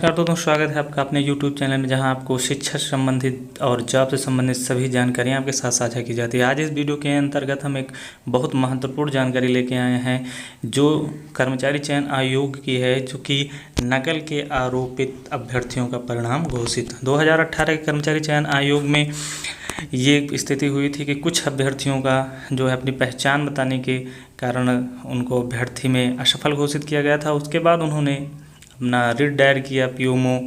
नमस्कार दोस्तों, स्वागत है आपका अपने YouTube चैनल में, जहां आपको शिक्षा से संबंधित और जॉब से संबंधित सभी जानकारियां आपके साथ साझा की जाती है। आज इस वीडियो के अंतर्गत हम एक बहुत महत्वपूर्ण जानकारी लेके आए हैं जो कर्मचारी चयन आयोग की है, जो कि नकल के आरोपित अभ्यर्थियों का परिणाम घोषित। 2018 के कर्मचारी चयन आयोग में ये स्थिति हुई थी कि कुछ अभ्यर्थियों का जो है अपनी पहचान बताने के कारण उनको अभ्यर्थी में असफल घोषित किया गया था। उसके बाद उन्होंने अपना रिट दायर किया पीएमओ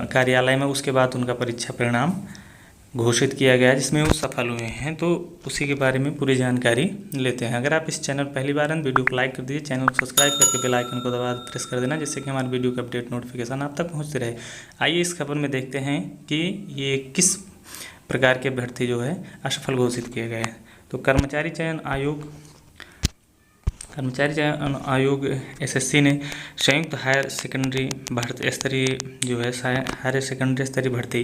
कार्यालय में। उसके बाद उनका परीक्षा परिणाम घोषित किया गया जिसमें वो सफल हुए हैं। तो उसी के बारे में पूरी जानकारी लेते हैं। अगर आप इस चैनल पहली बार हैं, वीडियो को लाइक कर दीजिए, चैनल को सब्सक्राइब करके बेल आइकन को दबा प्रेस कर देना, जिससे कि हमारी वीडियो का अपडेट नोटिफिकेशन आप तक पहुँचते रहे। आइए इस खबर में देखते हैं कि ये किस प्रकार के अभ्यर्थी जो है असफल घोषित किए गए हैं। तो कर्मचारी चयन आयोग एसएससी ने संयुक्त हायर सेकेंडरी भर्ती स्तरीय जो है हायर सेकेंडरी स्तरीय भर्ती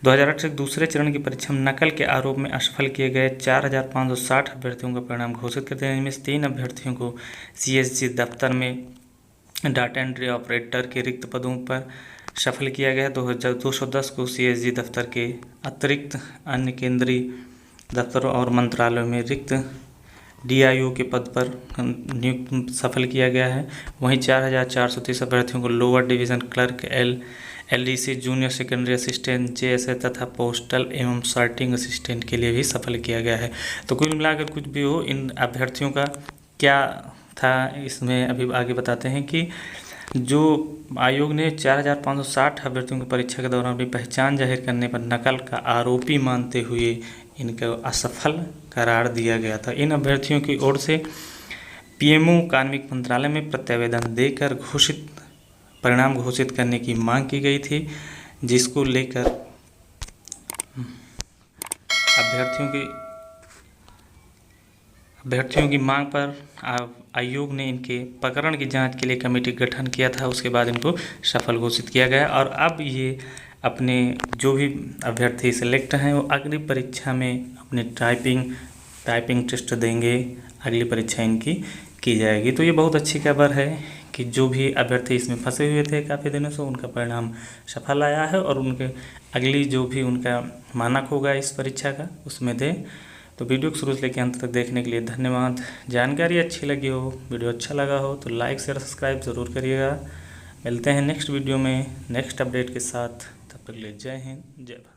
2008 से दूसरे चरण की परीक्षा में नकल के आरोप में असफल किए गए 4560 अभ्यर्थियों का परिणाम घोषित करते हैं। इनमें 3 अभ्यर्थियों को सीएसजी दफ्तर में डाटा एंट्री ऑपरेटर के रिक्त पदों पर सफल किया गया। 210 को सीएसजी दफ्तर के अतिरिक्त अन्य केंद्रीय दफ्तरों और मंत्रालयों में रिक्त डीआईओ के पद पर नियुक्त सफल किया गया है। वहीं 4430 अभ्यर्थियों को lower division clerk, LDC, junior secondary assistant, JSA तथा पोस्टल एवं सॉर्टिंग असिस्टेंट के लिए भी सफल किया गया है। तो कुल मिलाकर कुछ भी हो, इन अभ्यर्थियों का क्या था इसमें अभी आगे बताते हैं कि जो आयोग ने 4560 अभ्यर्थियों की परीक्षा के दौरान अपनी पहचान जाहिर करने पर नकल का आरोपी मानते हुए इनको असफल करार दिया गया था। इन अभ्यर्थियों की ओर से पीएमओ कार्मिक मंत्रालय में प्रत्यावेदन देकर परिणाम घोषित करने की मांग की गई थी, जिसको लेकर अभ्यर्थियों की मांग पर आयोग ने इनके प्रकरण की जांच के लिए कमेटी गठन किया था। उसके बाद इनको सफल घोषित किया गया और अब ये अपने जो भी अभ्यर्थी सेलेक्ट हैं वो अगली परीक्षा में अपने टाइपिंग टेस्ट देंगे। अगली परीक्षा इनकी की जाएगी। तो ये बहुत अच्छी खबर है कि जो भी अभ्यर्थी इसमें फंसे हुए थे काफ़ी दिनों से, उनका परिणाम सफल आया है और उनके अगली जो भी उनका मानक होगा इस परीक्षा का उसमें दें। तो वीडियो को शुरू से लेकर अंत तक देखने के लिए धन्यवाद। जानकारी अच्छी लगी हो, वीडियो अच्छा लगा हो तो लाइक शेयर सब्सक्राइब ज़रूर करिएगा। मिलते हैं नेक्स्ट वीडियो में नेक्स्ट अपडेट के साथ। तब तक के लिए जय हिंद, जय भारत।